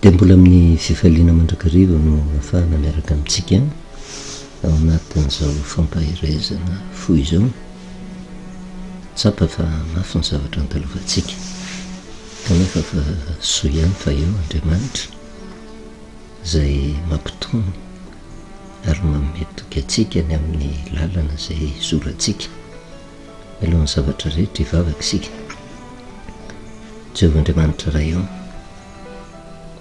dia mbola amin'ny fifaliana mandrakariva no afahana miaraka amintsika ao anatin'izao fampahirezana foy izao. Tsapa fa mafy ny zavatra antalovantsika kanefa fa soa ihany fa eo Andriamanitra izay mampitony ary mametoky atsika ny amin'ny lalana izay zorantsika alohan'ny zavatra rehetra hivavaka isika. Jehovah Andriamanitra iray eo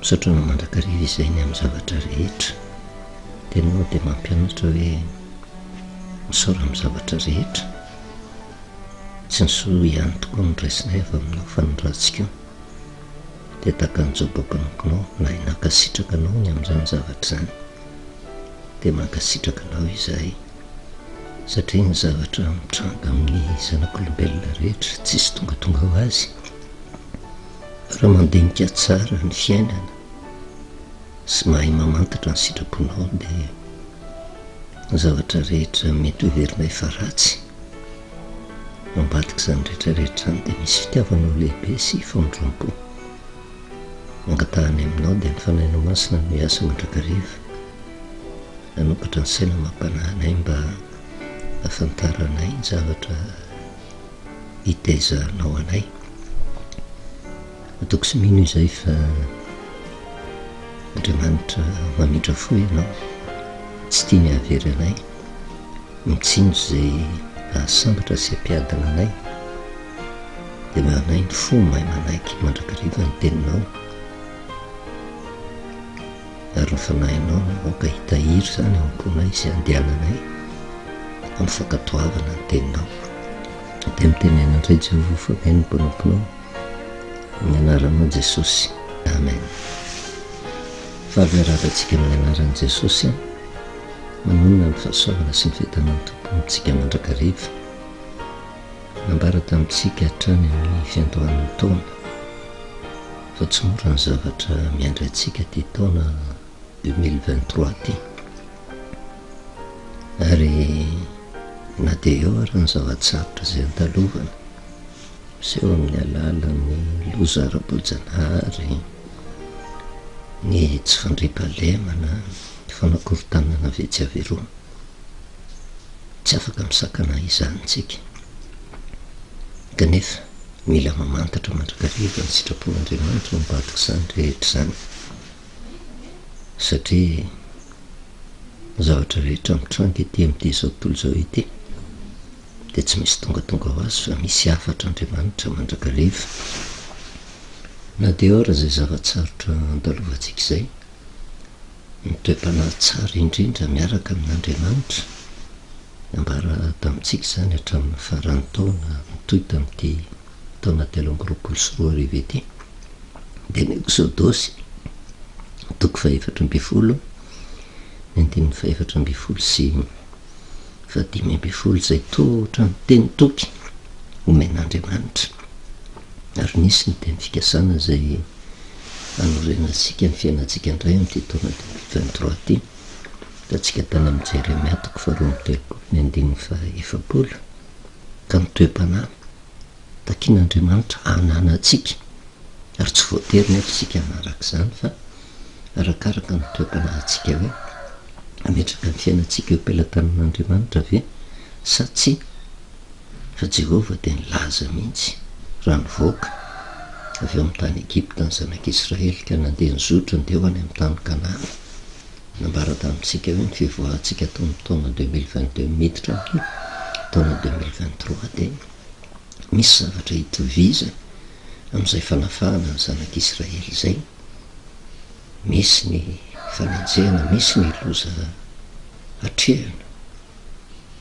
misaotra no mandrakariva izay ny amin'ny zavatra rehetra dia ianao dia mampianatra hoe misaora amin'ny zavatra rehetra, tsy ny soa ihany tokoa ny raisinay avy aminao fa ny ratsika io dia tahaka an'izao bokanokonao na hinakasitraka anao ny amin'izany zavatra izany dia mankasitraka anao izahay satria ny zavatra mitranga amin'ny zanak'olombelona rehetra tsisy tongatonga ho azy raha mandinika tsara ny fiainana sy mahay mamantatra ny sitraponao dia ny zavatra rehetra mety hoverinay fa ratsy mambadika izany rehetrarehetra izany dia misy fitiavanao lehibe sy faondroam-po mangatahany aminao dia ny fanahinao masina no hiasa mandrakariva nanokatra ny saina mampanahinay mba afantaranay ny zavatra hitaizanao anay. Ataoko sy mino izay fa Andriamanitra mamindra fo ianao tsy tia mihavery anay, mitsinjo izay ahasambatra sy hampiadana anay dia mba anay ny fo mahay manaiky mandrakariva ny teninao ary ny fanahinao naoka hitahiry izany ao am-ponay sy handehananay amin'ny fankatoavana ny teninao dia mitenena indray Jehovah fa mahay ny mpanomponao amin'ny anaranao Jesosy, amen. Fahaverantsika amin'ny anaran'i Jesosy manonona ny fahasoavana sy ny fitanan'ny tompontsika mandrakariva nambara tamintsika hatrany amin'ny fiandohan'ny taona fa tsy mora ny zavatra miandry antsika ty taona 2023 ty ary na dia eo ary ny zavatsarotra izay antalovana seho amin'ny alalan'ny loza ara-boajanahary, ny tsy fandriam-pahalemana, ny fanakorontanana vetsy averoa tsy afaka misakana izany tsika kanefa mila mamantatra mandrakariva ny sitrapon'Andriamanitra mambadika izany rehetra izany satria zavatra rehetra mitranga ety amin'ity izao tontolo izao ity dia tsy misy tongatonga ho azy fa misy hafatra Andriamanitra mandrakariva na dia eo raha izay zavatsarotra andalovantsika izay ny toe-panahy tsara indrindra miaraka amin'Andriamanitra ambara tamintsika izany hatramin'ny faran'ny taona mitohy tamin'ity taona 2024 ity dia ny Exodosy 4:4 4:4 sy 5:5 izay tohatra ny teny toky omen'Andriamanitra ary nisy ny teny fikasana izay anorenantsika ny fiainantsika indray amin'ity taona 2023 ity da tsika tany amin'ny Jeremia 4:7 ka ny toe-panahy takian'Andriamanitra hananantsika ary tsy voatery nefa tsika hanaraka izany fa arakaraka ny toe-panahintsika hoe ametraka ny fiainantsika eo am-pelantanan'Andriamanitra ve sa tsy, fa Jehovah dia nilaza mihitsy raha nivoaka avy eo amin'ny tany Egypta ny zanak'Israely ka nandeha nizotra ny deoany amin'ny tany Kanaana nambara tamintsika hoe ny fivoahantsika tao amin'ny taona 2022 miditra amin'ny taona 2023 dia misy zavatra hitoviza amin'izay fanafahana ny zanak'Israely izay, misy ny fanenjehana, misy ny loza hatrehana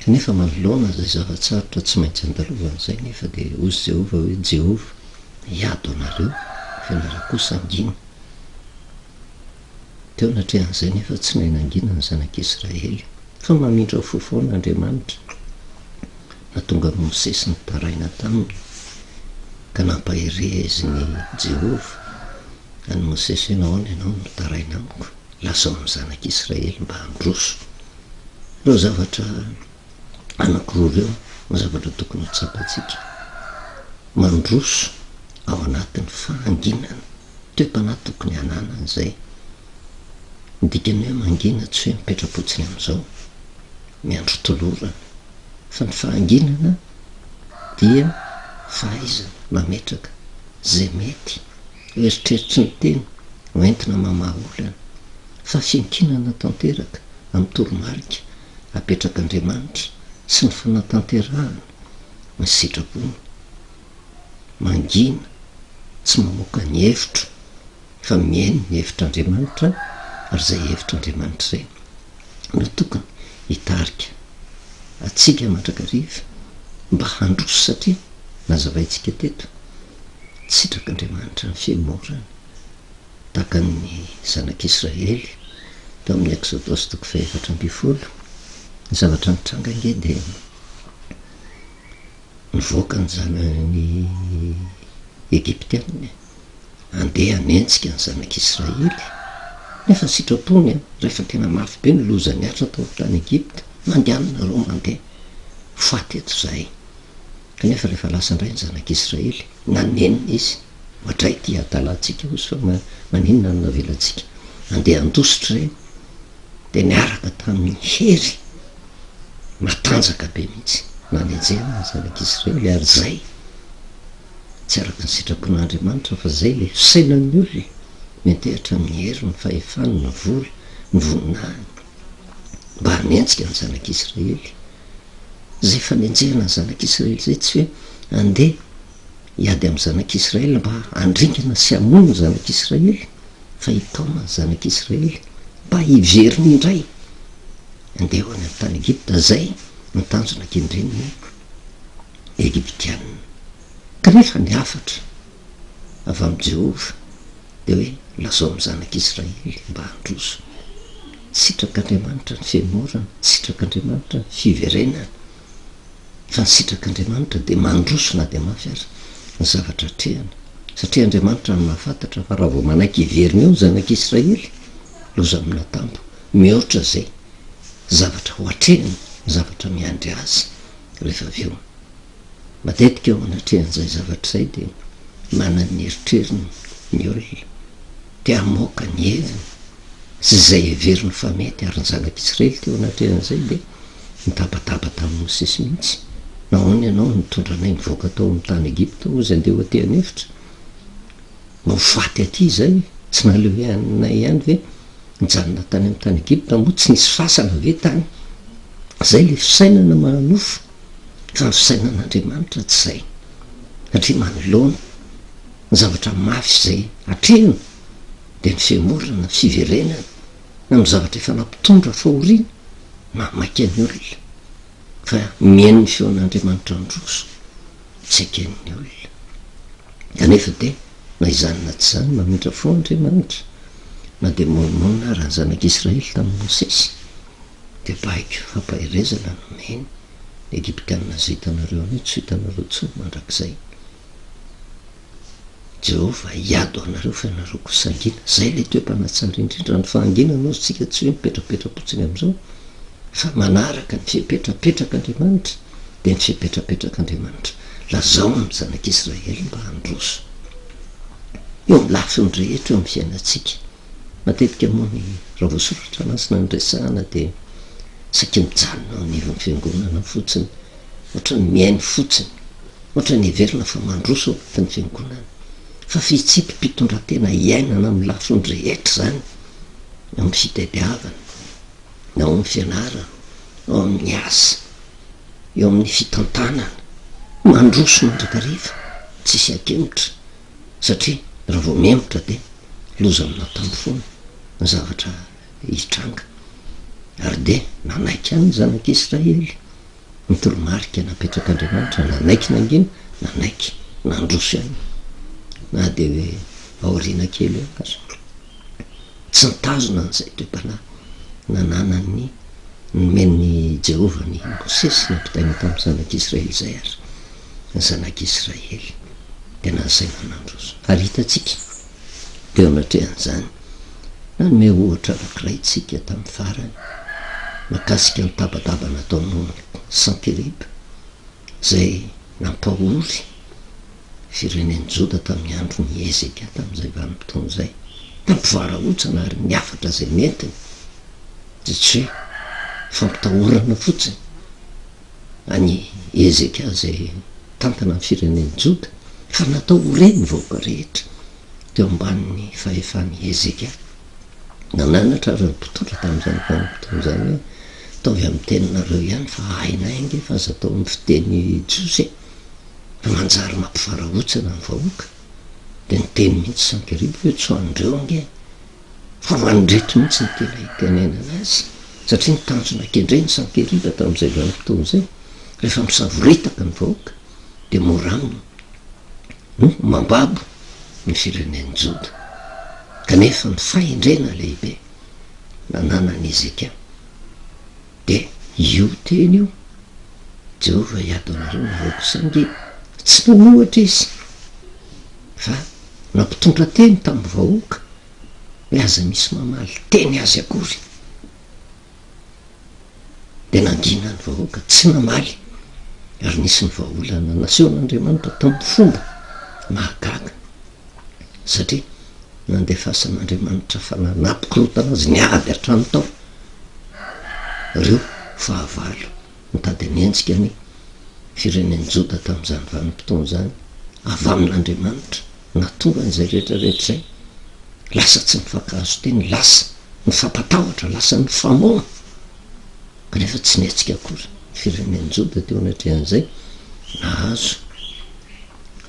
kanefa manoloana izay zavatsarotra tsy maintsy andalovana izay nefa dia ozy Jehovah hoe Jehovah hiado anareo fianara-kosa angina teo natrehan'izay nefa tsy nahay nangina ny zanak'Israely fa mamindra fo foana Andriamanitra natonga Mosesy ny taraina taminy ka nampahireziny Jehovah any Mosesy hoe ianao no taraina amiko lasa amin'ny zanak'Israely mba handroso ireo zavatra anankiroa ireo ny zavatra tokony ho tsapantsika mandroso ao anatin'ny fahanginana toe-panahy tokony hananany zay midikany hoe mangina tsy hoe mipetrapotsiny am'izao miandro tolorana fa ny fahanginana dia fahaizana mametraka zay mety eritreritry ny teny hoentina mamahaolana fa fiankinana tanteraka amin'ny toromarika apetraka Andriamanitra sy ny fanatanterahana ny sitrapony mangina tsy mamoaka ny hevitro fa miaino ny hevitr'Andriamanitra ary zay hevitr'Andriamanitra zay no tokony hitarika atsika mandrakariva mba handroso satria nazavaintsika teto sitrak'Andriamanitra ny fiamorana tahaka ny zanak'Israely tao amin'ny Exodosy 4:12 ny zavatra nitranga nge de nivoaka ny zanany Egyptianina andeha hanenjika ny zanak'Israely nefa sitrapony rehefa tena mafy be ny lozany atra tao tany Egypta mandehanana reo mandeha faty eto zay kanefa rehefa lasa indray ny zanak'Israely nanenina izy ohatray ty adalantsika ozy fa maninona no navelantsika andeha andositra reny de niaraka tamin'ny hery matanjaka be mihitsy nanenjehana ny zanak'Israely ary zay tsy araka ny sitrapon'Andriamanitra fa zay le fisainan'ny olona mentehatra amin'ny hery ny fahefany ny vola ny voninahiny mba hanenjika ny zanak'Israely zay fanenjehana ny zanak'Israely zay tsy hoe andeha hiady amin'ny zanak'Israely mba andringana sy hamono ny zanak'Israely fa hitaoma ny zanak'Israely mba hiveriny indray andeha ho any amin'ny tany Egypta zay mitanjona kendreniny Egyptianina kanefa ny afatra avy amin'ny Jehova de hoe lazao amin'ny zanak'Israely mba handroso sitrak'Andriamanitra ny fiamorana sitrak'Andriamanitra ny fiverenana fa ny sitrak'Andriamanitra de mandroso na de mafy ary ny zavatra trehana satria Andriamanitra no mahafantatra fa raha vao manaiky hiveriny eo ny zanak'Israely loza amina tampo mihoatra zay zavatra ho atrehany zavatra miandry azy rehefa avy eo matetika eo anatrehan'izay zavatra zay de manany eritreriny ny olona te hamoaka ny heviny sy zay heveriny fa mety ary ny zanak'Israely teo anatrehan'izay de mitabataba tamin'ny Mosesy mihitsy nahoana ianao nitondranay nivoaka tao amin'ny tany Egypta ozy andeha ho teany hevitra no faty aty zay tsy naleo ianay ihany ve nijanona tany amin'ny tany Egypta moa tsy nisy fasana ve tany zay le fisainana manofo fa ny fisainan'Andriamanitra tsy zay satria manoloana ny zavatra mafy zay atrehana de ny fiamorana fiverenana na ny zavatra efa nampitondra fahoriana mamaky any olona fa miaino ny feon'Andriamanitra androso tsy aken'ny olona kanefa de na izanona tsy zany mamindra fo Andriamanitra na de monimona raha ny zanak'Israely tamin'ny Mosesy de baiko fampahirezana nomeny Egyptianina zay hitanareo any tsy hitanareo tsony mandrak'izay Jehova hiady ho anareo fa ianareo ko sangina zay le toe-panatsara indrindra ny fahangina no tsika tsy hoe mipetrapetrapotsiny am'izao fa manaraka ny fipetrapetraka-Andriamanitra de ny fipetrapetraka-Andriamanitra lazao amin'ny zanak'Israely mba handroso eo amin'ny lafiny rehetra eo amin'ny fiainantsika matetika moa ny raha voasoratra anasina ny resahana de saky mijanona ao anivon'ny fiangonana fotsiny ohatra ny miainy fotsiny ohatra ny heverina fa mandroso ao anatin'ny fiangonana fa fitsipy mpitondratena iainana amin'ny lafiny rehetra zany eo amin'ny fitadiavana na ao amin'ny fianarana ao amin'ny asa eo amin'ny fitantanana mandroso mandrakariva tsisy akemitra satria raha vao miemitra de loza amina tambo foana ny zavatra hitranga ary de nanaiky any ny zanak'Israely nytoromarika napetrak'Andriamanitra nanaiky nangina nanaiky nandroso ihany na de hoe aoriana kely eo azy tsy nitazona an'izay toe-panahy nananany nomeny Jehova ny Mosesy nampitaina tamin'ny zanak'Israely zay ary ny zanak'Israely de nasaina nandroso ary hitatsika teo anatrehan'izany nanome ohatra anankiray tsika tamin'ny farany makasika ny tabadaba nataonao Sankeriba zay nampahory fireneny joda tamin'ny andro ny ezeka tamin'izay vanim-potoana zay tampivarahotsana ary niafatra zay mentiny tsy hoe fampitahorana fotsiny any ezeka zay tantana ny fireneny joda fa natao horeny vaoka rehetra teo amban'ny fahefany ezeka nananatra ary ny mpitondra tamin'izany vanim-potoana zany hoe ataovy amin'ny teninareo ihany fa hainaingy fa aza atao amin'ny fiteny jose fa manjary mampivarahotsana ny vahoaka de ny teny mihitsy sankeribo hoe tsy hoandreo ange fa hoandretry mihitsy ny tena hitenenana azy satria nitanjona kendreny sankeriba tamin'izay vanim-potoana zay rehefa misavoritaka ny vahoaka de moraminy no mambabo ny fireneny joda kanefa ny fahendrena lehibe nananany ezeka de io teny io jehova hiado anareo ny vahoaka sange tsy nanohatra izy fa nampitondra teny tamin'ny vahoaka hoe aza misy mamaly teny azy akory de nangina ny vahoaka tsy namaly ary nisy ny vahaolana nasehon'andriamanitra tamin'ny fomba mahagaga satria nandefasan'andriamanitra fa nanapykorotana azy niady hatrany tao reo fahavalo mitady nienjika ny fireneny joda tamin'izany vanim-potoana zany avy amin'andriamanitra natonga n'izay rehetrarehetra zay lasa tsy nifankahazo teny lasa ny fampatahotra lasa ny famoana kanefa tsy niatsika akory fireneny joda teo anatrehan'izay nahazo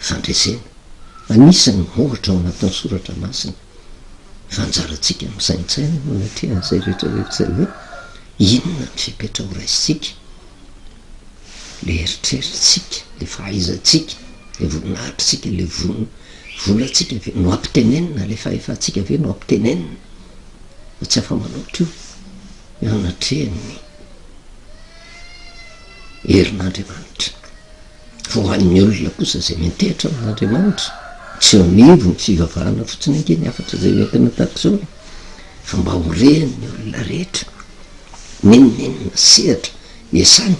fandresena anisany mohatra ao anatin'ny soratra masina fanjaratsika misaintsaina no anatrehan'izay rehetrarehetra zay hoe inona ny fipetra ho raisitsika le eritreritsika le fahaizantsika le voninahitrytsika le volatsika ve no ampitenenina le fahefatsika ve no ampitenenina fa tsy afa manoatra io anatrehany herin'andriamanitra fa ho an'ny olona kosa zay mitehitra amin'andriamanitra tsy onivo ny fivavahana fotsiny ange ny afatra zay entina takizao fa mba horehan'ny olona rehetra ninonenina sehatra esany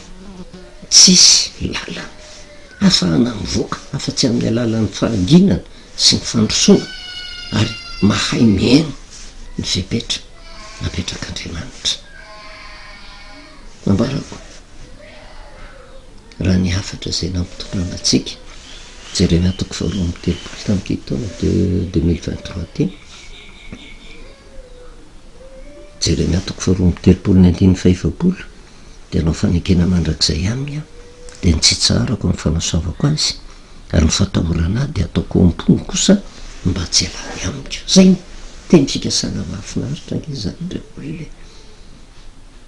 tsisy lalana afahana mivoaka afa-tsy amin'ny alalan'ny fahaginana sy ny fandrosoana ary mahay mihaino ny fipetra napetrak'andriamanitra mambarako raha ny afatra zay nampitondrana atsika jerena toko faharoa amby telopolo tam'ity taona de 2023 ty jerena toko faharoa amby telopolo ny andiny faefapolo de anao fanekena mandrak'izay aminy a de nitsitsarako ny fanasoavako azy ary ny fatahorana de ataoko ampony kosa mba tsy alany amiko zay teny fikasana mahafinaritra nge zany ndreole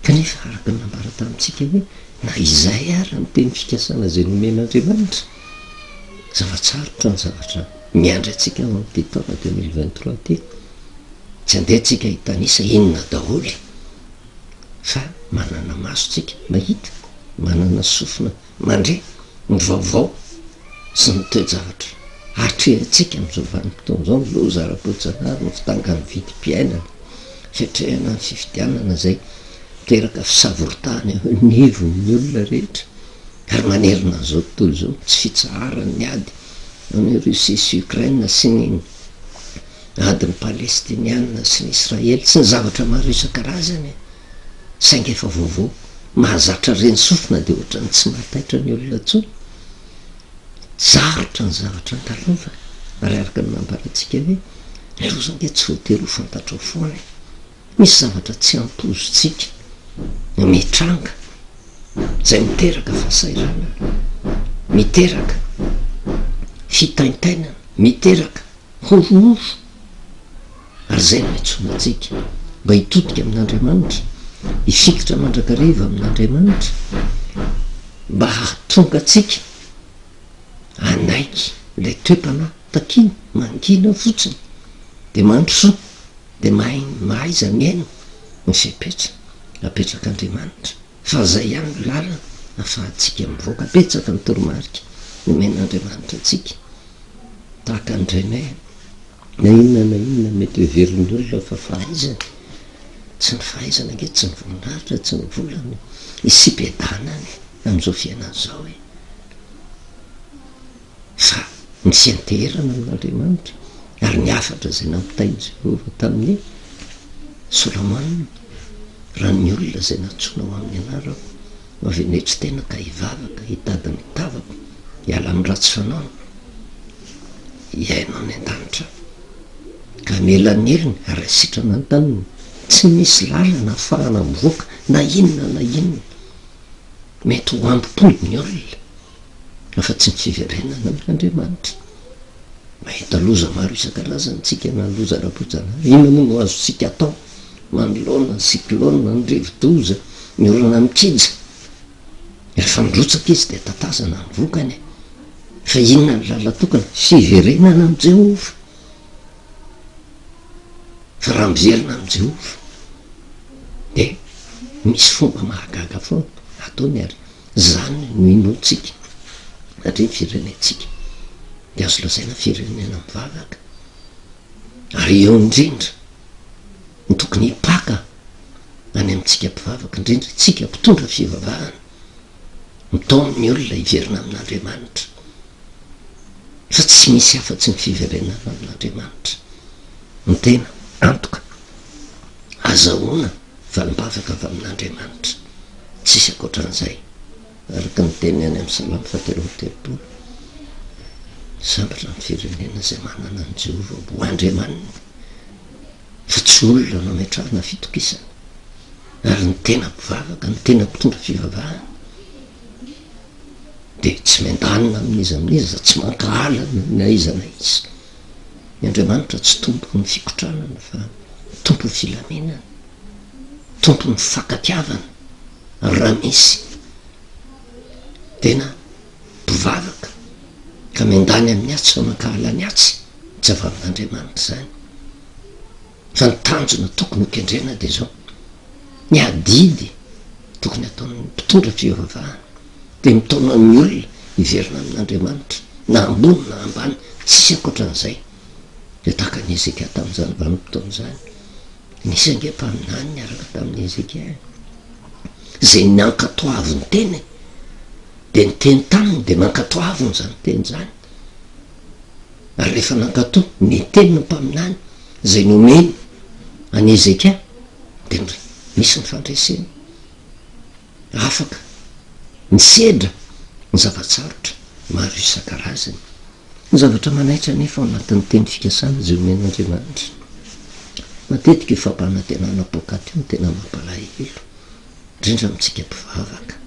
kanefa araka ny nambara tamitsika hoe na izay ary ny teny fikasana zay nomen'andriamanitra zavatsarotra ny zavatra miandry atsika am'ty taona 2023 ty tsy andehtsika hitanisa inona daholy fa manana maso tsika mahita manana sofina mandre ny vaovao sy ny toe-javatra atrehatsika am'izao vanim-potoana zao ny loza ara-potsanary ny fitangany vidim-piainana fiatrehana ny fifidianana zay teraka fisavoritahany nivon'ny olona rehetra ary manerina n'izao tontolo zao tsy fitsaharany ny ady ny russie sy ukraine sy ny adiny palestiniana sy ny israely sy ny zavatra maro isan-karazany sainga efa vaovao mahazatra reny sofina de ohatrany tsy mahataitra ny olona tsony zarotra ny zavatra ntalova ary araka ny nambaratsika hoe lozange tsy voatery ho fantatra ao foana misy zavatra tsy ampozotsika mitranga zay miteraka fahasairana miteraka fitaintainana miteraka hororo ary zay no hitsonatsika mba hitotika amin'andriamanitra hifikitra mandrakariva amin'andriamanitra mba hahatonga atsika anaiky lay toepana takiny mangina fotsiny de mandroso de mahaiza miaino ny fipetra apetrak'andriamanitra fa zay ihany lalana afahatsika mivoaka apetsaka ny toromarika nomen'andriamanitra atsika tahaka andrainay na inona mety hoeverin'ny olona fa fahaizany tsy ny fahaizana nge tsy ny voninahitra tsy ny volany isipedanany am'izao fiainana zao fa ny sianterana amin'andriamanitra ary ny afatra zay nampitainy Jehova tamin'ny Solomonina raha ny olona zay natsoina ho amin'ny anarako mavenetry tena ka hivavaka hitady ny tavako hiala amin'ny ratsy fanaona iainao any an-danitra ka mela ny heliny ary asitrana ny taniny tsy misy lalana ahafahana mivoaka na inona mety ho ampipolo ny olona afa tsy ny fiverenana amin'Andriamanitra. Mahita loza maro isan-karazany tsika na loza ara-bojana inona moa no azo sika atao manoloana ny siklona ny rivo-doza ny olana mikija rehefa mirotsaka izy de tatazana ny vokany fa inona ny lala tokana fiverenana am' Jehova fa raha miverina am' Jehova de misy fomba mahagaga foana ataony ary zany no inotsika satria firenentsika de azo lazaina firenena mivavaka ary eo indrindra ny tokony hipaka any amintsika mpivavaka indrindra tsika mpitondra fivavahana mitaony olona hiverina amin'Andriamanitra fa tsy misy afa-tsy ny fiverenana amin'Andriamanitra ny tena antoka azahoana valim-bavaka avy amin'Andriamanitra tsisy akoatran'izay araka ny teny any amin'ny Salamo 1:3 sambatra ny firenena zay manana ny Jehova ho Andriamaniny fa tsy olona no ametrahana fitokisana ary ny tena mpivavaka ny tena mpitondra fivavahana de tsy mendanina amin'izy tsy mankahalana na iza ny Andriamanitra tsy tompo ny fikotranana fa tompo ny filaminana tompo ny fakatiavana raha misy tena mpivavaka ka mendany amin'ny atsy fa mankahala ny atsy tsy avy amin'Andriamanitra zany fa ny tanjona tokony ho kendrena de zao ny adidy tokony ataon'ny mpitondra fivavahana de mitaona ny olona hiverina amin'Andriamanitra na ambony na ambany tsisy akoatran'izay de tahaka ny Ezekia tamin'izany vanim-potoan'izany nisy angam-paminany niaraka tamin'ny Ezekia zay ny ankatoavo ny teny de ny teny taniny de mankatoavony zany teny zany ary rehefa nankato ny teny no mpaminany zay nomeny any Ezekia de misy ny fandreseny afaka ny sedra ny zavatsarotra maro isan-karazany ny zavatra manaitra nefa ao anatin'ny teny fikasana zay omen'Andriamanitra matetika io fampanantenana pokaty io ny tena mampalahelo indrindra amintsika mpivavaka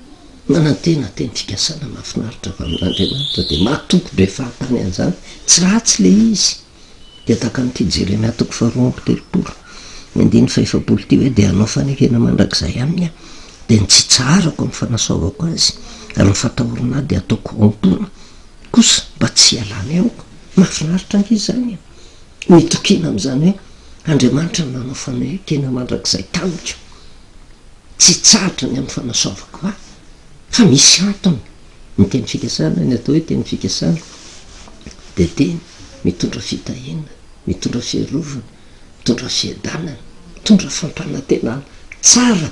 manantena teny fikasana mahafinaritra avy amin'Andriamanitra de mahatoko be fahatany an'izany tsy ratsy le izy de tahaka n'ity Jeremia 4:3 2:5 ty hoe de anao fanekena mandrakizay aminy a de ny tsy tsarako amin'ny fanasoavako azy ary ny fatahorana de ataoko ompona kosa mba tsy hialana eoko mahafinaritra an'izy zany mitokina am'izany hoe Andriamanitra nanao fanekena mandrakizay tamiko tsy tsaratra ny amin'ny fanasoavako fa misy antony ny teny fikasana ny atao hoe teny fikasana de teny mitondra fitahina mitondra fiarovana mitondra fiadanana mitondra fampanantenana tsara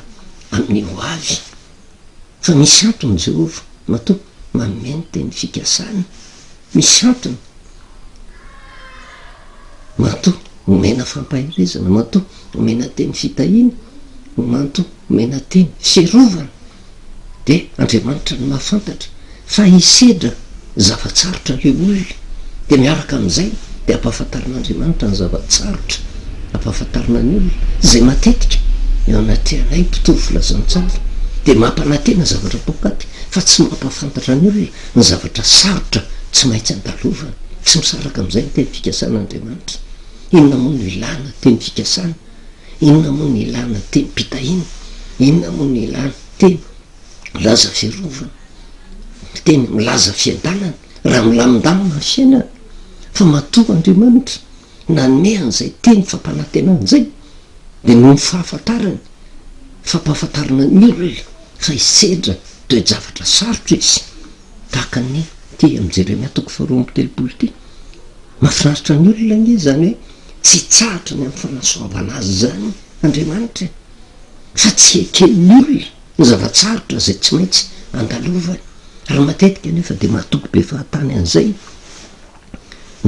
amin'ny ho avy fa misy antony Jehova matoa mameno teny fikasana misy antony matoa omena fampahirizana matoa omena teny fitahina matoa omena teny fiarovana de Andriamanitra no mahafantatra fa hisedra zavatsarotra le olona de miaraka am'izay de ampahafantarin'Andriamanitra ny zavatsarotra ampahafantarina ny olona zay matetika eo anatrianay mpitovy filazantsara de mampanantena zavatra pokaty fa tsy mampahafantatra ny olona ny zavatra sarotra tsy maintsy andalovana tsy misaraka am'izay ny teny fikasan'Andriamanitra inona moa no ilana teny fikasana inona moa ny ilana teny mpitahina inona moa ny ilana teny milaza fiarovana teny milaza fiadanana raha milamindamina ny fiainana fa matoa Andriamanitra nanehan'izay teny fampanantenan'izay de no ny fahafantarany fampahafantarana ny olona fa hisedra toe-javatra sarotra izy tahaka ny ty amin'ny Jeremia 4:3 ty mahafinaritra ny olona nge zany hoe tsy tsahatra ny amin'ny fanasoavana azy zany Andriamanitra fa tsy eken'ny olona ny zavatsarotra zay tsy maintsy andalovany ary matetika nefa de mahatoky be fahatany an'izay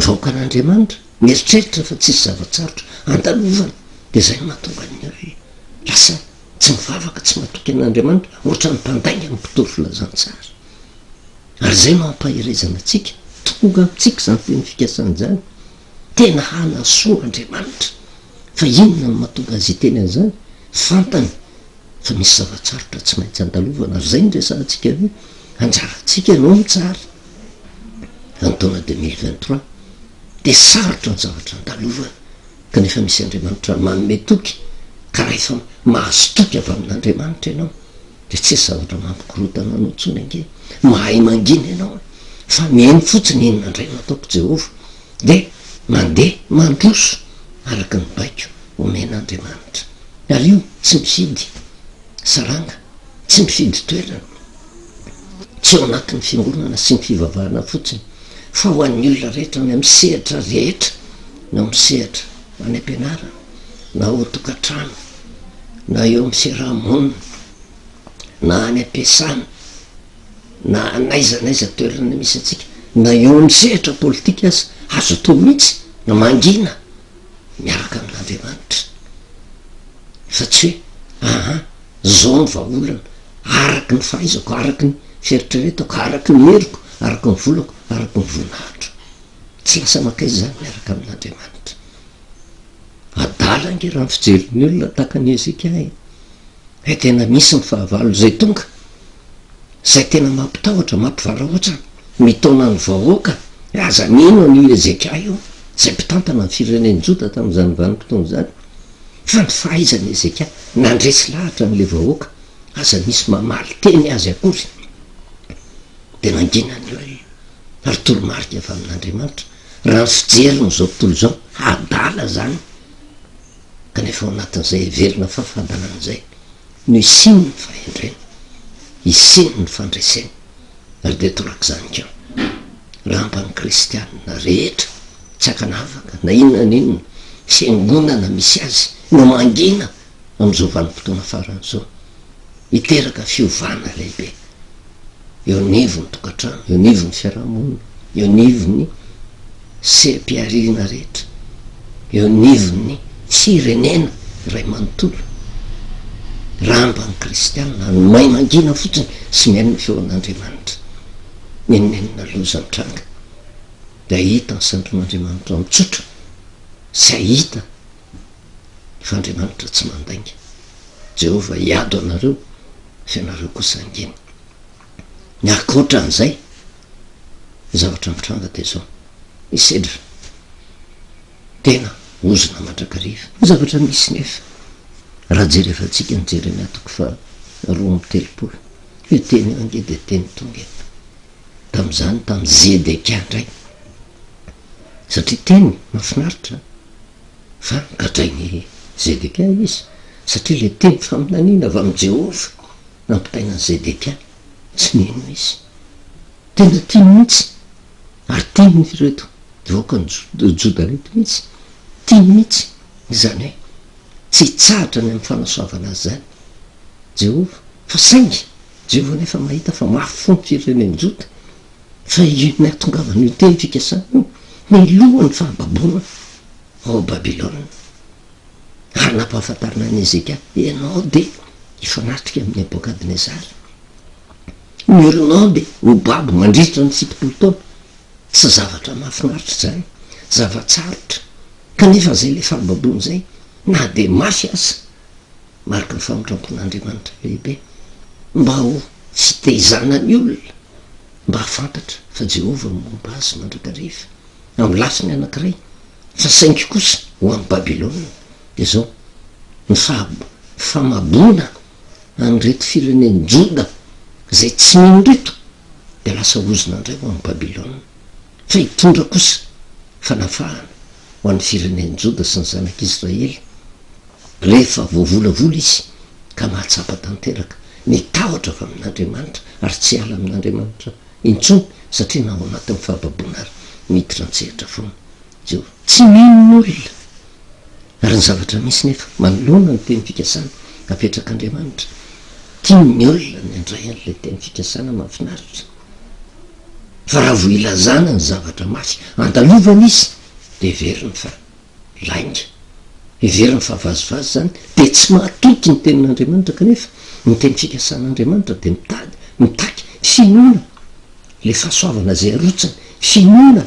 vaoaka an'andriamanitra mieritreritra fa tsisy zavatsarotra andalovana de zay mahatonga ny hoe lasa tsy mivavaka tsy mahatoky an'andriamanitra ohatra ny mpandainga ny mpitory filazantsara ary zay mampahirezana atsika tonga amitsika zany teny fikasany zany tena hanasoa andriamanitra fa inona ny mahatonga azy iteny an'izany fantany fa misy zavatsarotra tsy maintsy andalovana ary zay nresantsika hoe anjaratsika ianao mitsara antaona 2023 de sarotra ny zavatra andalovana kanefa misy andriamanitra manome toky ka rehefa mahazo toky avy amin'andriamanitra ianao de tsy isy zavatra mampikorotana anao ntsony ange mahay mangina ianao fa mihaino fotsiny inona indray nataoko Jehova de mandeha mandroso araka ny baiko omen'andriamanitra ary io tsy mifidy saranga tsy mifidy toerana tsy ao anatin'ny fiangonana sy ny fivavahana fotsiny fa ho an'ny olona rehetra ny am'sehatra rehetra na misehatra any am-pianarana na ao tokantrano na eo amin'ny fiarahamonina na any am-piasana na naizanaiza toerana misy atsika na eo amin'ny sehatra politika aza azo atao mihitsy na mangina miaraka amin'andriamanitra fa tsy hoe aha zao ny vahaolana araky ny fahaizako araky ny fieritreretako araky ny heriko araky ny volako araky ny voninahitro tsy lasa makaizy zany miaraka amin'andriamanitra adala nge raha ny fijeriny olona tahaka ny Ezekay hoe tena misy ny fahavalo zay tonga zay tena mampitahotra mampivarahoatra mitaona ny vahoaka aza mino ny Ezekay io zay mpitantana ny fireneny Joda tamin'izany vanim-potoana zany fa ny fahaizany Ezekay nandresy lahatra n'le vahoaka aza misy mamaly teny azy akory de nanginany hoe ary tolomarika avy amin'andriamanitra raha ny fijeriny zao tontolo zao adala zany kanefa ao anatin'izay everina fahafahadanan'izay no isiny ny fahendrena isiny ny fandreseny ary de toraka zany keo raha ambany kristianina rehetra tsy akanavaka na inona na inona fiangonana misy azy no mangina am'izao vanim-potoana faran'izao iteraka fiovana lehibe eo nivony tokantrano eo nivony fiarahamonina eo nivony sehm-piarina rehetra eo nivony firenena ray manontolo raha ambany kristianina no mahay mangina fotsiny sy miaino ny feon'andriamanitra nenenina loza mitranga de ahita ny sandron'andriamanitra mitsotra sy ahita fa andriamanitra tsy mandainga Jehova hiado anareo fianareo kosa angeny ny akoatra an'izay zavatra mitranga de zao isedra tena ozona mandrakariva zavatra misy nefa raha jerefa tsika ny jereny atoko fa 2:30 hoe teny ange de teny tonga tam'izany tamy Zedekay ndray satria teny mafinaritra fa gadrainy Zedekay izy satria le teny faminaniana avy amin'ny Jehova nampitainany Zedekay tsy nino izy tena tia mihitsy ary tia ny reto devoaka ny Joda reto mihitsy tia mihitsy zany hoe tsy hitsahatra ny amin'ny fanasoavana azy zany Jehova fa saingy Jehova nefa mahita fa mafy ny fireneny Joda fa io nahatongavana io teny fikasana io milohany fahababona ao Babilona ary nampahafantarina ny Ezekay ianao de ifanatrika amin'ny Nebokadnezara miorinao de ho babo mandritra ny 7 taona tsy zavatra mahafinaritra zany zavatsarotra kanefa zay le fahababony zay na de mafy aza marika ny famotrampon'andriamanitra lehibe mba ho fitehizana ny olona mba hafantatra fa Jehova momba azy mandrakariva amin'ny lafiny anankiray fa saingy kosa ho amin'ny Babilona de zao ny famabona anyreto fireneny Joda zay tsy mino reto de lasa ozona indray ho amin'ny Babilona fa hitondra kosa fanafahana ho an'ny fireneny Joda sy ny zanak'Israely rehefa voavolavola izy ka mahatsapa tanteraka mitahotra avy amin'andriamanitra ary tsy ala amin'andriamanitra intsony satria na ao anatin'ny fahababona ary miditra antsehatra foana Jehova tsy mino ny olona ary ny zavatra misy nefa manoloana ny teny fikasana apetrak'andriamanitra tia ny olona ny andray an'lay teny fikasana mahafinaritra fa raha vo ilazana ny zavatra mafy andalovana izy de veriny fa lainga iveriny fa vazovazy zany de tsy mahatoky ny tenin'andriamanitra kanefa ny teny fikasan'andriamanitra de mitaky finoana le fahasoavana zay arotsany finoana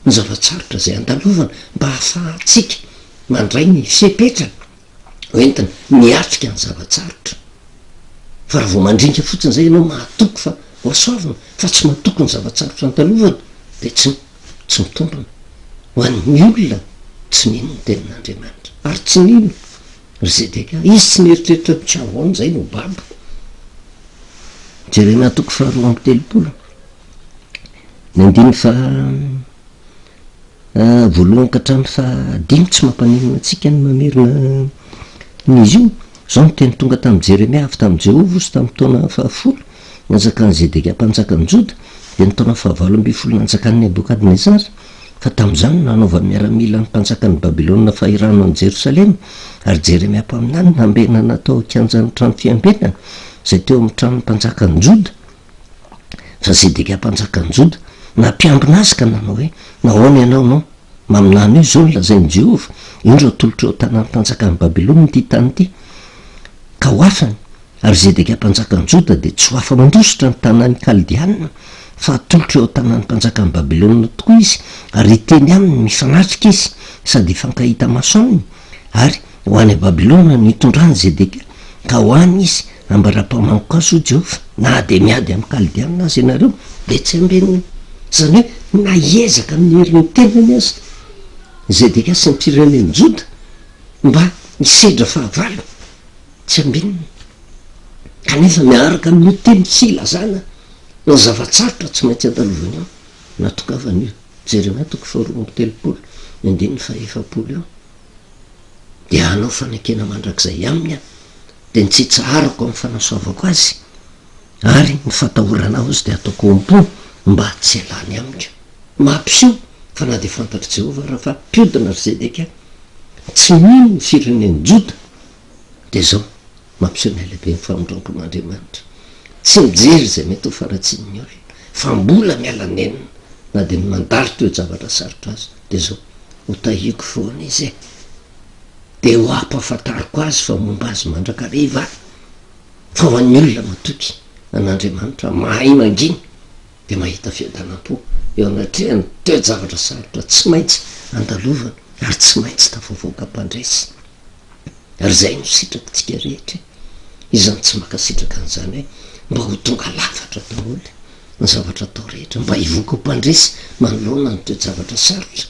ny zavatsarotra zay andalovana mba hahafahatsika mandray ny fiepetrana oentina miatrika ny zavatsarotra fa raha vo mandringa fotsiny zay ianao mahatoky fa hoasoavana fa tsy mahatoky ny zavatsarotra andalovana de tsy mitombona ho an'ny olona tsy mino ny tenin'andriamanitra ary tsy nino ry Zedeka izy tsy nieritreritra tsahoany zay no babo jerena toko faharoa amby telopolo ny andiny fa voalohany ka hatramy fa dimy tsy mampaninona atsika ny mamerina n'izy io zao ny teny tonga tamin'ny Jeremia avy tamin'ny Jehovah sy tamin'ny taona fahafolo nanjakan'ny Zedeka mpanjakany Joda de ny taona fahavalo amby folo nanjakan'ny Nebokadnezara fa tamin'izany nanaova miaramila ny mpanjakan'ny Babilôna fa irano any Jerosalema ary Jeremia mpaminany nambena natao kianjan'ny trano fiambenana zay teo amin'ny tranon'ny mpanjakan'ny Joda fa Zedeka mpanjakan'ny Joda nampiambina azy ka nanao hoe nahoana ianao nao maminany io zao nolazain'ny Jehovah indro atolotra eo tanan'ny mpanjakan'ny Babilôna ty tany ty ka ho afany ary Zedeka mpanjakan'ny Joda de tsy ho afa mandrosotra ny tanan'ny Kaldiana fa atolotra eo tanan'ny mpanjakan'ny Babilôna tokoa izy ary iteny aminy mifanatrika izy sady fankahita maso aminy ary ho any a Babilôna nitondrany Zedeka ka ho any izy ambara-pamanoko azy ho Jehovah na de miady amin'ny Kaldiana azy ianareo de tsy ambeniny zany hoe naezaka amin'ny herin'ny tenany azy Zedeka sy ny firenen'ny Joda mba hisedra fahavalo tsy ambeniny kanefa miaraka amin'ny teny tsy ilazana ny zavatsarotra tsy maintsy andalovana eo natokavana io Jeremia toko faharoa amby telopolo ny andininy fahaefapolo eo de anao fanekena mandrakizay aminy a de ny tsitsarako amin'ny fanasoavako azy ary ny fatahorana azy de ataoko am-po mba tsy alany amiko mampisio fa na de fantatry Jehovah raha fa mpiodina ry Zedeka tsy mino ny firenen'ny Joda de zao mampisio ny ailehibe ny famondrankon'Andriamanitra tsy mijery zay mety ho faratsin'ny olona fa mbola mialanenina na de mandary teo zavatra sarotra azy de zao ho tahiko foana izy e de ho ampahafantariko azy fa momba azy mandrakariva fa ho an'ny olona matoky an'Andriamanitra mahay manginy de mahita fiadanam-po eo anatrehany teo zavatra sarotra tsy maintsy andalovana ary tsy maintsy tafavoaka mpandresy ary zay no sitrakotsika rehetra izany tsy makasitraka an'izany hoe mba ho tonga lafatra daholo ny zavatra atao rehetra mba hivoaka ho mpandresy manoloana ny toe-javatra sarotra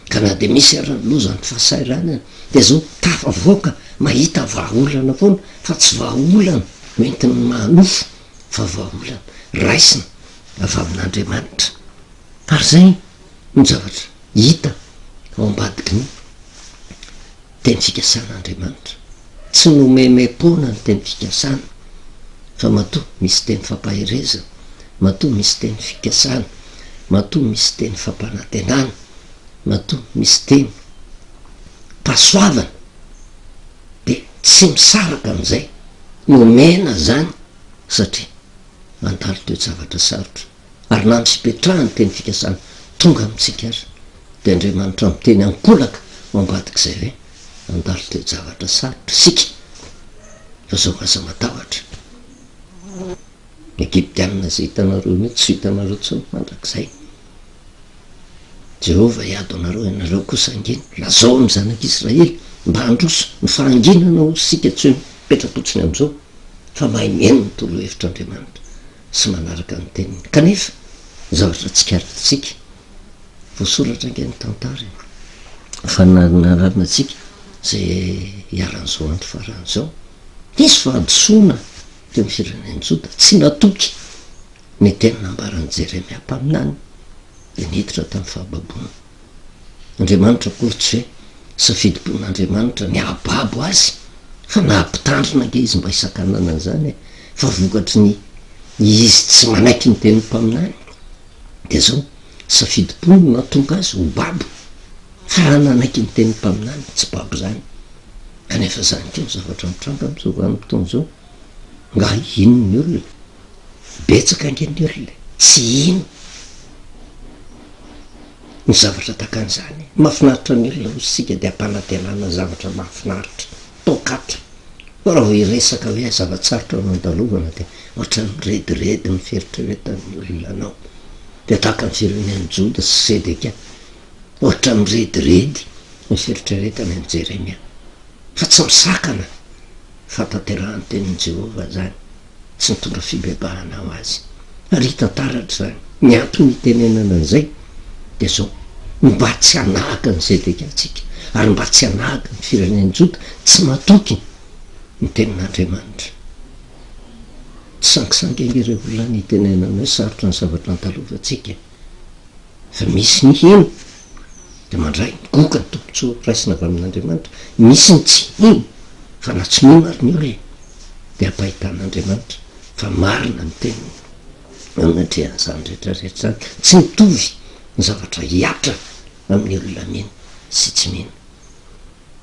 ka na de misy arany lozany fahasairanana de zao tafavoaka mahita vahaolana foana fa tsy vahaolana hoentiny manofo fa vahaolana raisina avy amin'Andriamanitra ary zay ny zavatra hita ao ambadiky ny teny fikasan'Andriamanitra tsy nomemem-pona ny teny fikasana fa matoa misy teny fampaherezana matoa misy teny fikasana matoa misy teny fampanantenana matoa misy teny pasoavana de tsy misaraka am'izay nomena zany satria mandalo teo zavatra sarotra ary na misipetrahany teny fikasana tonga amitsika ary de Andriamanitra miteny ankolaka mambadiky zay hoe mandalo teo zavatra sarotra sika fa zao aza matahotra Egyptianina zay hitanareo mihitsy tsy hitanareo tsony mandrakizay Jehovah iado anareo ianareo kosa angina lazao amin'ny zanak'Israely mba handroso ny fahanginana ho sika tsy hoe mipetrapotsiny am'izao fa mahay miaino ny tolo hevitr'Andriamanitra sy manaraka ny teniny kanefa zavatra tsikarintsika voasoratra angeny tantara fa nanarana atsika zay hiaran'izao andro faran'izao isy fahadosoana teo amin'ny firenen'ny Joda tsy natoky ny tena nambaran'ny Jeremia mpaminany de niditra tamin'ny fahababona Andriamanitra kory tsy hoe safidim-pon'Andriamanitra ny ahababo azy fa nahampitandrina ange izy mba hisakanana an'izany fa vokatry ny izy tsy manaiky ny teny mpaminany de zao safidim-pony natonga azy ho babo fa raha nanaiky ny teny mpaminany tsy babo zany kanefa zany keo zavatra mitranga am'izao vanim-potoana zao nga ino ny olona betsaka ange ny olona tsy ino ny zavatra takan'izany mahafinaritra ny olona ositsika de ampanantenana zavatra mahafinaritra tokatra fa raha ho iresaka hoe zavatsarotra ao andalovana de ohatra nyrediredy ny fieritreretan'ny olona anao de tahaka ny firenen'ny Joda sy Sedeka ohatra mirediredy ny fieritreretany any Jeremia fa tsy misakana fatanterahany tenin'ny Jehova zany tsy mitondra fibebahana ho azy ary hitantaratra zany ny antony itenenana an'izay de zao mba tsy hanahaka ny Sedeka atsika ary mba tsy hanahaka ny firenen'ny Joda tsy matoky ny tenin'Andriamanitra tsy sangisangy ireo olona ny tenenana hoe sarotra ny zavatra antalovantsika fa misy ny hino de mandray goka ny tompontsoa raisina avy amin'Andriamanitra misy ny tsy hino fa na tsy mino ary ny olona de ampahitan'Andriamanitra fa marina ny teniny amanatrehan'izany rehetrarehetra zany tsy mitovy ny zavatra hiatra amin'ny olona mino sy tsy mino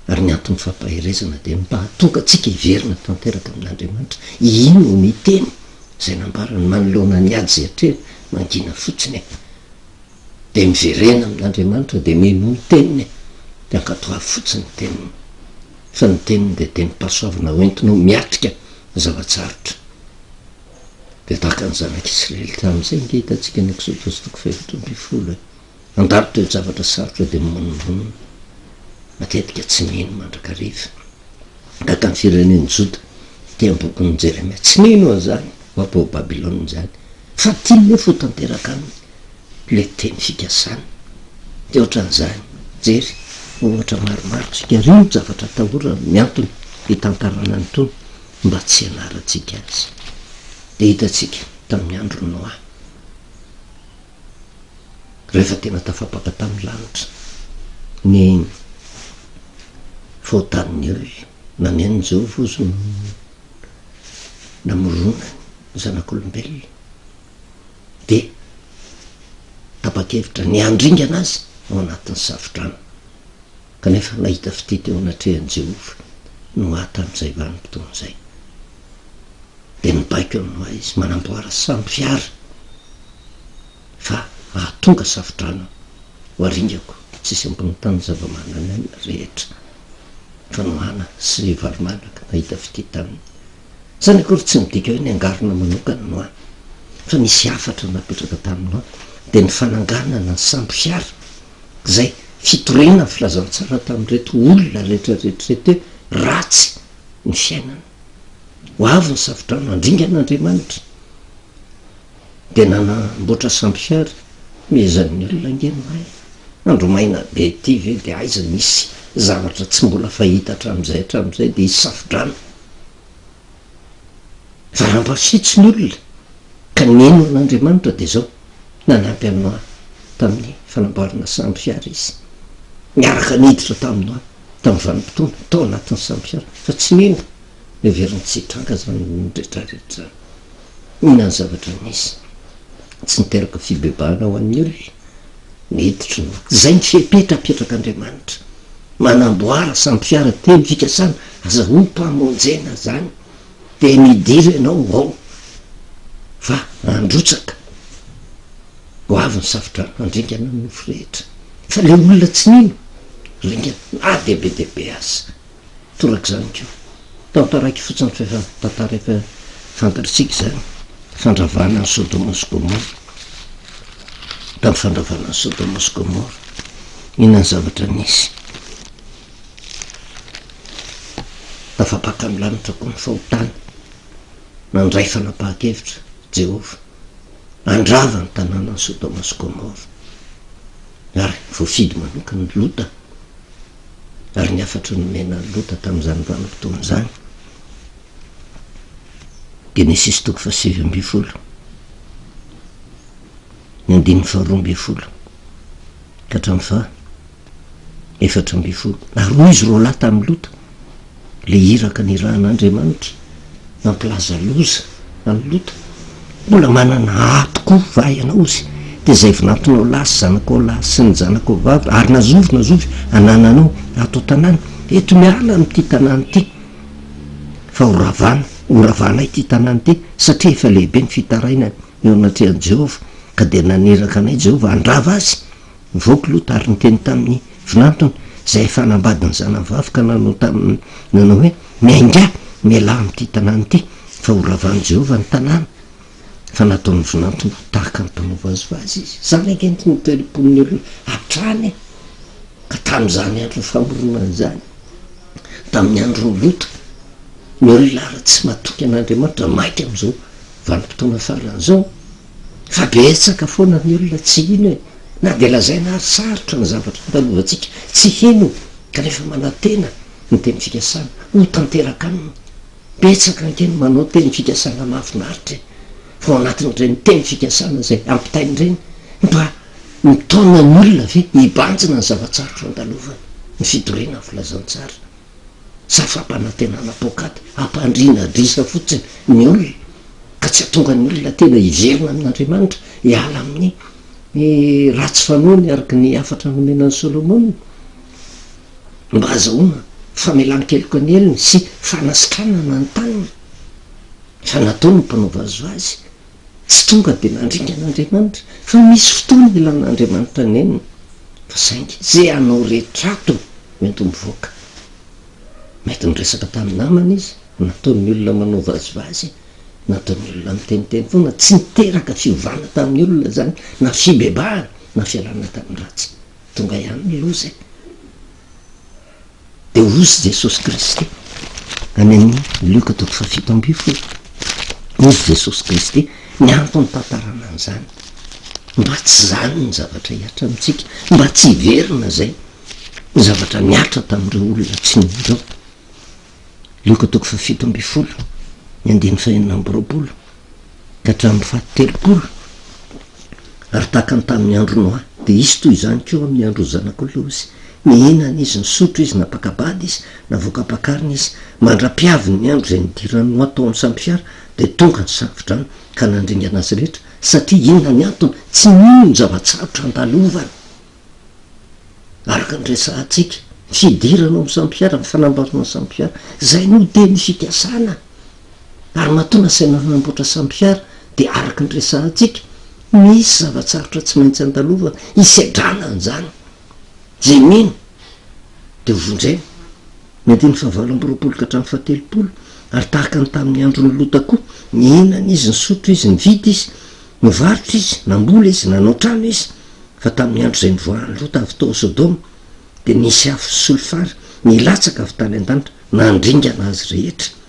ary ny antony fampahirezana de mba hatonga atsika hiverina tanteraka amin'Andriamanitra ino ny teny zay nambarany manoloana ny ady zehatrera mangina fotsiny de miverena amin'Andriamanitra de mino ny teniny de ankatoa fotsiny teniny fa ny teniny de teny pasoavana hoentinao miatrika zavatsarotra de tahaka ny zanak'Israely tam'izay nge hitantsika ny Exodus 4:20 andarotra io zavatra sarotra de mononmonina matetika tsy mino mandrakariva tahaka ny firenen'ny Joda tia ambokiny Jeremia tsy mino an'izany ho apo Babilôna zany fa tiany nefa ho tanteraka aminy le teny fikasana de ohatran'izany jery ohatra maromaro tsika rino zavatra tahorana ny antony hitantarana ny tony mba tsy hanaratsika azy de hitatsika tamin'ny andro Noa rehefa tena tafapaka tamin'ny lanitra ny faotanin'ny olona namian'ny Jehova ozy namorona ny zanak'olombelona de tapa-kevitra ny andringana azy ao anatin'ny safodrano kanefa nahita fitety eo anatrehan'i Jehova Noa tamin'izay vanim-potoan'izay de nibaiko amin'noa izy manamboara samby fiara fa ahatonga safodrano ho aringako tsisy ambony tany zava-manana rehetra fa Noana sy varomanaka nahita fitety aminy zany akory tsy midika hoe ny angarona manokana Noa fa misy afatra napetraka tamin'Noa de ny fananganana ny samby fiara zay fitorena filazantsara tamin'reto olona rehetrarehetrareto hoe ratsy ny fiainana ho avy ny safodrano andringan'Andriamanitra de nanamboatra samby fiara mezan'ny olona angenohay andromaina be ty ve de aiza misy zavatra tsy mbola fahita hatramin'izay de isafodrano fa raha mba fitsy ny olona ka neno an'Andriamanitra de zao nanampy amin'Noa tamin'ny fanamboarana samby fiara izy miaraka niditra tamin'Noa tamin'ny vanim-potoana tao anatin'ny samby fiara fa tsy mino everiny tsy hitranga zany rehetrarehetra zany mihinany zavatra nisy tsy niteraka fibebahana ho an'ny olona niditra no zay ny fipetrapetraka manamboara samby fiara teny fikasana aza ho mpamonjena zany de midiry ianao ao fa androtsaka ho avy ny safodrano andringana ny nofo rehetra fa le olona tsy nino ringana debe azy toraka zany ko tantaraiky fotsiny tantara efa fantaritsika zany fandravana ny Sodoma sy Gomora tamin'ny fandravana ny Sodoma sy Gomora inona ny zavatra nisy tafapaka amin'ny lanitra koa ny fahotana nandray fanapahan-kevitra Jehova andrava ny tanàna ny Sodoma sy Gomora ary voafidy manokany ny Lota ary ny afatra nomena ny Lota tamin'izany vanim-potoana zany Genesis 7:20 ny 2:20 ka hatramin'ny 4:20 ary roa izy roa lahy tamin'ny Lota le iraka ny rahan'Andriamanitra nampilaza loza any Lota mbola manana atoko vahy anao izy de zay vinatonao lahy sy zanakao lahy sy ny zanakao vavy ary nazovy anananao ato tanàna eto miala am'ty tanàna ty fa horavana ity tanàna ty satria efa lehibe ny fitaraina eo anatrehan'i Jehova ka de naneraka anay Jehova andrava azy voakoloata ary nyteny tamin'ny vinantony zay fanambadiny zanavavy ka nanao tamin'ny nanao hoe miainga miala am'ty tanàna ity fa horavan'i Jehova ny tanàna fa nataon'ny vinantony tahaka ny mpanaovazovazy izy zany ankentiny telopon'ny olona atrany ka tam'izany andro famoronana zany tamin'ny androny lota ny olona raha tsy matoky an'Andriamanitra maika am'izao vanim-potoana faran'izao fa betsaka foana ny olona tsy hino hoe na de lazaina ary sarotra ny zavatra talovatsika tsy hino kanefa manatena ny teny fikasana ho tanteraka aminy betsaka ankeny manao teny fikasana mahafinaritra fa ao anatin'ireny teny fikasana zay ampitain'ireny mba mitaona ny olona ve hibanjina ny zavatsarotra andalovany ny fidorena filazantsara sa fampanantenana pokaty ampandrina drisa fotsiny ny olona ka tsy atonga ny olona tena hiverina amin'Andriamanitra hiala amin'ny ratsy fanoany araky ny afatra nomenan'ny Solomona mba azahoana famelan-keloka ny elony sy fanasitranana ny taniny fa nataony mpanaovazovazy tsy tonga de nandringa an'Andriamanitra fa misy fotoana ilan'Andriamanitra ny eniny fa saingy zay anao rehetrato mety mivoaka mety nyresaka tamin'ny namana izy nataon'ny olona manao vazovazy nataon'ny olona miteniteny foana tsy niteraka fiovana tamin'ny olona zany na fibebahana na fialana tamin'ny ratsy tonga ihany ny loza de ozy Jesosy Kristy any amin'ny Luka 7:7 ozy Jesosy Kristy ny antony tantarana an'izany mba tsy zany ny zavatra hiatra amitsika mba tsy hiverina zay ny zavatra miatra tamin'ireo olona tsy nindreo Luka 7:7 ny 9:40 ka hatramin'ny 7:30 ary tahaka ny tamin'ny andro Noa de izy toy izany koa amin'ny andro zanak'Olozy mihinana izy nisotro izy napakabady izy navoakapakarina izy mandra-piaviny ny andro zay nidirany Noa taon'ny sampiara de tonga ny safotrany ka nandringa anazy rehetra satria inona ny antony tsy nino ny zavatsarotra andalovany araka ny resantsika fidiranao amin'ny sampiara ny fanambarana sampiara zay no teny fikasana ary matona saina fanamboatra sampiara de araka ny resantsika misy zavatsarotra tsy maintsy andalovana isedrana an'izany zay mino de hovondrena mety ny 9:20 ka hatramin'ny 7:30 ary tahaka ny tamin'ny androny Lota koa mihinana izy nisotro izy nividy izy nivarotra izy nambola izy nanao trano izy fa tamin'ny andro zay nivoahan'ny Lota avy tao Sodoma de nisy afo solofary nilatsaka avy tany an-danitra nandringa anazy rehetra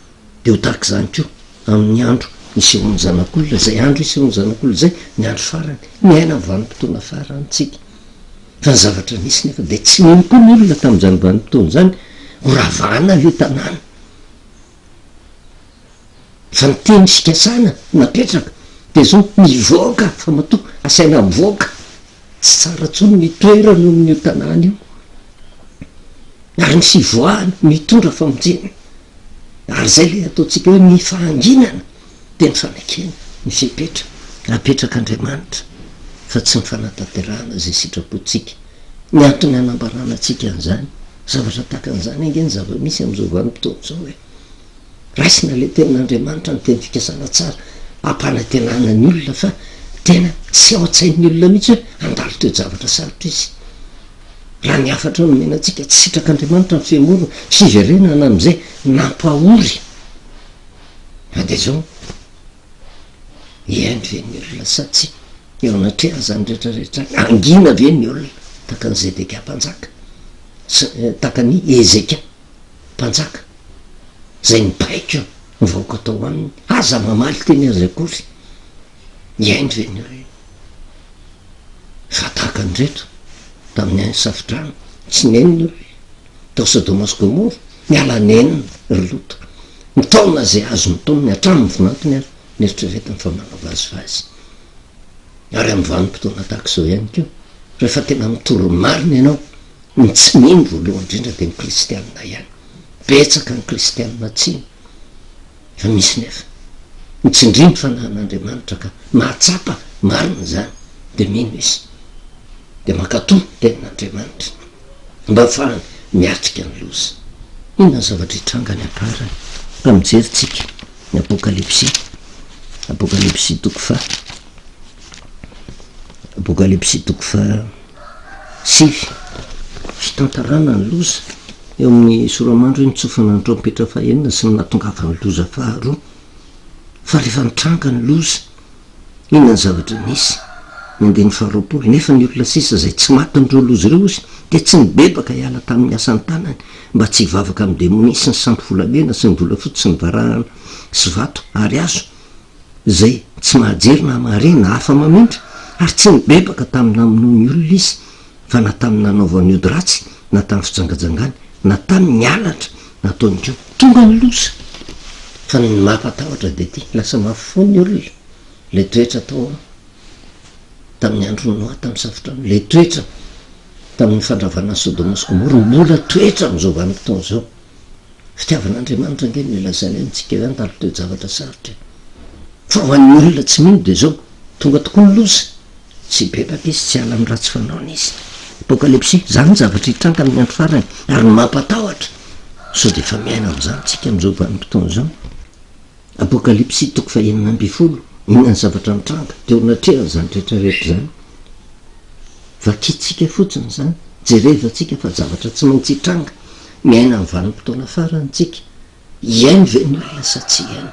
de ho tahaka izany koa amin'ny andro isehoan'ny zanak'olona zay andro isehoan'ny zanak'olona zay ny andro farany miaina ny vanim-potoana farantsika fa ny zavatra nisy nefa de tsy mino koa ny olona tamin'izany vanim-potoana zany horavana le tanàna fa ny teny fikasana napetraka de zao mivoaka fa matoa asaina mivoaka tsy tsara tsony mitoerana eo amin'io tanàna io ary ny fivoahana mitondra famonjena ary zay le ataotsika hoe mifahanginana de ny fanakena ny fipetra apetraka Andriamanitra fa tsy ny fanatanterahana zay sitrapotsika ny antony anambarana atsika an'izany zavatra tahaka an'izany angeny zava-misy am'izao vanim-potoana zao hoe raisina le tenin'Andriamanitra ny teny fikasana tsara ampanantenana ny olona fa tena tsy ao an-tsain'ny olona mihitsy hoe andalitra eo zavatra sarotra izy raha ny afatra nomenantsika tsy sitrak'Andriamanitra ny fiamorona fiverenana am'izay nampahory fa de zao iaino ve ny olona satsy eo anatreha zany rehetrarehetra angina ve ny olona taka ny Zedeka mpanjaka taka ny Ezeka mpanjaka zay nibaiko mivaoka tao aminy aza mamaly teny azy akory iaino ve ny olona fa tahaka ny rehetra tamin'ny any safodrano tsy neny ny olona tao Sodoma sy Gomora miala nenina ry Lota mitaona zay azo mitomony hatramin'ny vinantony ary nieritreretiny fa manavazovazy ary amin'ny vanim-potoana tahak'izao ihany koa rehefa tena mitoro-marina ianao ny tsy mino voalohany indrindra de ny kristianina ihany betsaka ny kristianina tsiny fa misy nefa mitsindriny fanan'Andriamanitra ka mahatsapa marina zany de mino izy de mankatòa tenin'Andriamanitra mba afahany miatrika ny loza inona zavatra hitrangany akarany ka mijeritsika ny apokalipsy toko fa sivy fitantarana ny loza eo amin'ny soramandro iny tsofana ny trompetra fahenina sy natongavany loza faharoa fa rehefa nitranga ny loza inona ny zavatra nisy mandeha ny faharoapolo nefa ny olona sisa zay tsy matindreo loza ireo izy de tsy nibebaka hiala tamin'ny asan'ny tanany mba tsy hivavaka amin'ny demonisy ny sampy volamena sy ny volafotsy sy ny varahana sy vato ary azo zay tsy mahajery na mahare na hafa mamindra ary tsy nibebaka tamina amin'ony olona izy fa na tamin'ny nanaovan'ny ody ratsy na tamin'ny fijangajangany na tamin'ny alatra nataony keo tonga ny loza fa ny mampatahotra de ty lasa mafo ny olona le toetra tao tamin'ny andro noa tamin'ny safotra le toetra tamin'ny fandravana Sodoma sy Gomora mbola toetra am'izao vanim-potoana zao fitiavan'Andriamanitra nge milazany amintsika hoe andalo toe-javatra sarotra fa ho an'ny olona tsy mino de zao tonga tokoa ny loza tsy bebaka izy tsy ala amin'ny ratsy fanaony izy apokalipsy zany zavatra hitranga amin'ny andro farany ary ny mampatahotra so de efa miaina am'izany tsika am'izao vanim-potoana zao apokalipsy toko fahenina amby folo inona ny zavatra mitranga de onatrehana zany rehetrarehetra zany vakitsika fotsiny zany jerevantsika fa zavatra tsy maintsy hitranga miaina amin'ny vanim-potoana farantsika iaino ve ny olona sa tsy iaino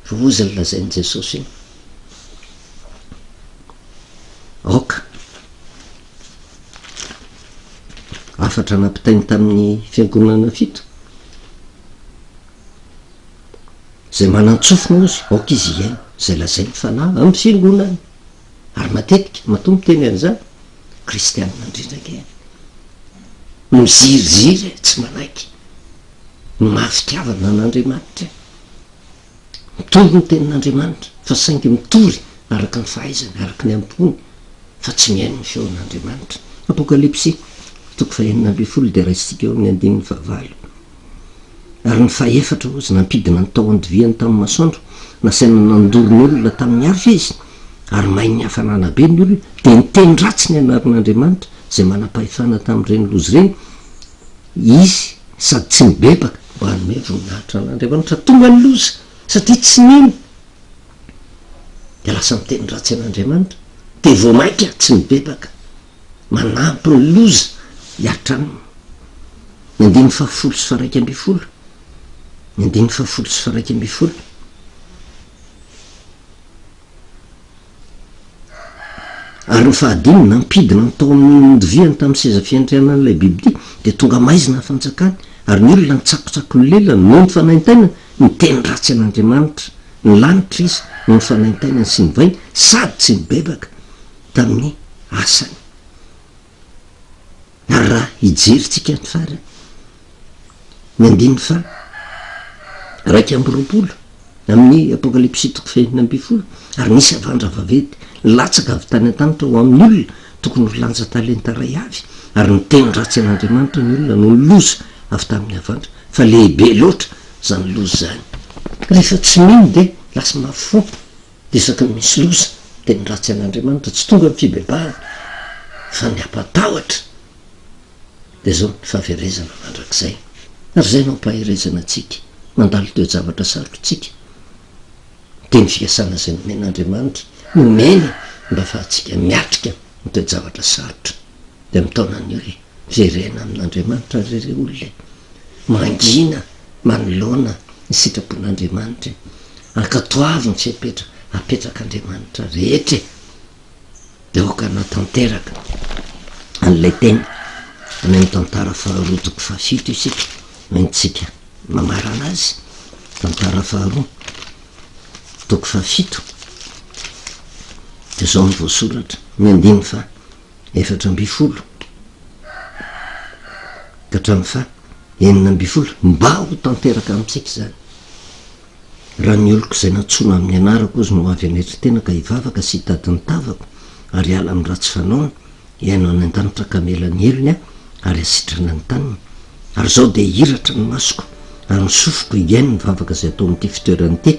fa ozy ny lazain'i Jesosy iny aoka afatra nampitainy tamin'ny fiangonana fito zay manantsofina ozy aoka izy iaino zay lazainy fanahy amin'ny fiangonany ary matetika matombo teny an'izany kristianina indrindrake miziriziry tsy manaiky ny mahafitiavana an'Andriamanitra mitovy ny tenin'Andriamanitra fa saingy mitory araka ny fahaizany araka ny ampony fa tsy mihaino ny feon'Andriamanitra apokalipsy toko fahenina amby folo de raisitsika eo amin'ny andininy fahavalo ary ny faefatra ozy nampidina ny tao andivihany tamin'ny masoandro nasaina nandoro ny olona tamin'ny afo izy ary mainy ny hafanana be ny olona de niteny ratsy ny anarin'Andriamanitra zay manam-pahefana tamin'ireny lozy reny izy sady tsy mibebaka ho anome voninahitra an'Andriamanitra tonga ny loza satria tsy mino de lasa miteny ratsy an'Andriamanitra de vo maika tsy mibebaka manampy ny loza hiatra aminy ny andiny fahafolo sy faraiky amby folo ny andiny fahafolo sy faraiky amby folo ary ny fahadiny nampidina ny tao amin'ny nodivihany tamin'ny seza fiandrianan'ilay bibidia de tonga maizina fanjakany ary ny olona nitsakotsako ny lelany noho ny fanaintainany ny teny ratsy an'Andriamanitra ny lanitra izy noho ny fanaintainany sy ny vainy sady tsy mibebaka tamin'ny asany ary raha hijerytsika ny fara ny andiny fa raiky amby roapolo amin'ny apokalipsy toko fahenina amby folo ary nisy avandra vavety latsaka avy tany an-tanitra ho amin'ny olona tokony ho lanja talenta ray avy ary niteny ratsy an'Andriamanitra ny olona no loza avy tamin'ny avandra fa lehibe loatra zany loza zany rehefa tsy mino de lasa mafo de isaky ny misy loza teny ratsy an'Andriamanitra tsy tonga ny fibebahana fa ny apatahotra de zao ny fahaverezana mandrak'izay ary zay no ampaherezana atsika mandalo toe-javatra sarotritsika teny fiasana zay nomen'Andriamanitra nomeny mba fa atsika miatrika ny toe-javatra sarotra de mitaonany hoe verena amin'Andriamanitra rere olona mangina manoloana ny sitrapon'Andriamanitra ankatoaviny tsy apetraka Andriamanitra rehetra de oka natanteraka an'lay teny any amin'ny tantara faharoa toko fahafito isika maintsika mamarana azy tantara faharoa toko fahafito de zao ny voasoratra ny andiny fa efatra amby folo ka hatramy fa enina amby folo mba ho tanteraka amintsika zany raha ny oloko zay natsoina amin'ny anarako ozy no avy anetritena ka hivavaka sy hitady ny tavako ary ala amin'ny ratsy fanaony iaino any an-danitra kamelany elony ary asitrana ny taniny ary zao de hiratra ny masoko ary misofoko iaino ny vavaka zay atao amin'ity fitoerany ty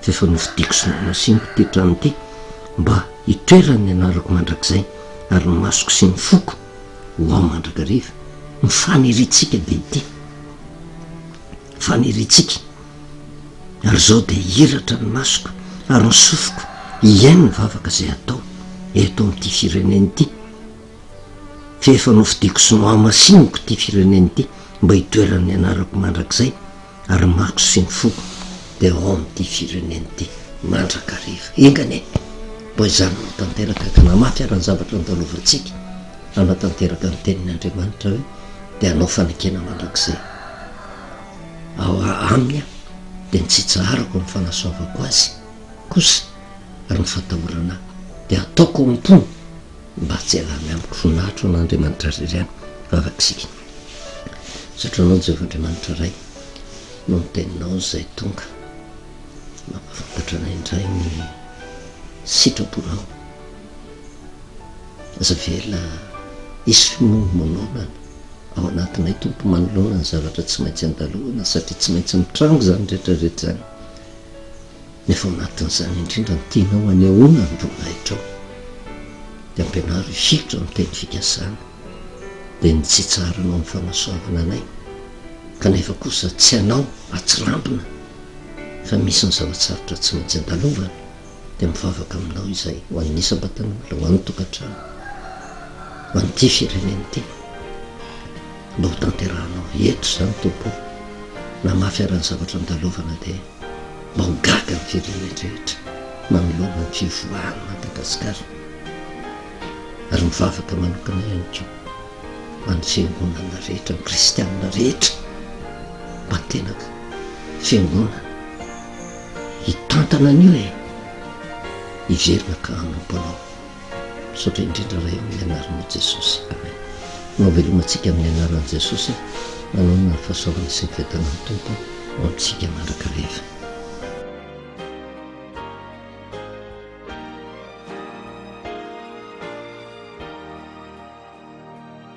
fefa novidiko sy nomasiniko ty trano ty mba hitoerany anarako mandrak'izay ary ny masoko sy ny foko ho ao mandrakariva ny faniritsika de ity faniritsika ary zao de hiratra ny masoko ary ny sofoko iaino ny vavaka zay atao eto amin'ity fireneny ity fa efa nofidiako sonoa masiniko ty fireneny ity mba hitoeran'ny anarako mandrak'izay ary mako sy ny foko de ao am'ty fireneny ty mandrakariva engany e mbo izany no tanteraka ka namafy arany zavatra andalovantsika anatanteraka ny tenin'andriamanitra hoe de anao fanekena mandrak'izay ao aminy a de nitsitsaharako ny fanasoavako azy kosa ary ny fatahorana de ataoko ampony mba tsy alamy amiko fonahitro an'andriamanitra rirany vavakisika satria anao jehovandriamanitra ray no niteninao zay tonga mampafantatra anay indray ny sitraponao aza vela isy fimonomononana ao anatinay tompo manoloana ny zavatra tsy maintsy andalohana satria tsy maintsy mitrango zany rehetrarehetra zany nefa ao anatin'izany indrindra ny tianao anehoana ny vonahitrao de ampianaro ifilitra ny teny fikasana de nitsitsaharanao ny fanasoavana anay kanefa kosa tsy anao atsirambina fa misy ny zavatsarotra tsy maintsy andalovana de mivavaka aminao izay ho an'ny sabatan'olona ho an'ny tokantrano ho an'ity fireneny ty mba ho tanterahanao eto zany tompo na mafy arany zavatra andalovana de mba ho gaga ny fireneny rehetra manoloana ny fivoahany Madagasikara ary mivavaka manokana ihany ko man'ny fiangonana rehetra ny kristianina rehetra mba tenaka fiangonana hitantana an'io e hiverina ka anomponao satria indrindra ray amin'ny anaran'i Jesosy amen mahavelomantsika amin'ny anaran'i Jesosy manao ny fahasoavana sy ny fiadanan'ny tompo ao amintsika mandrakariva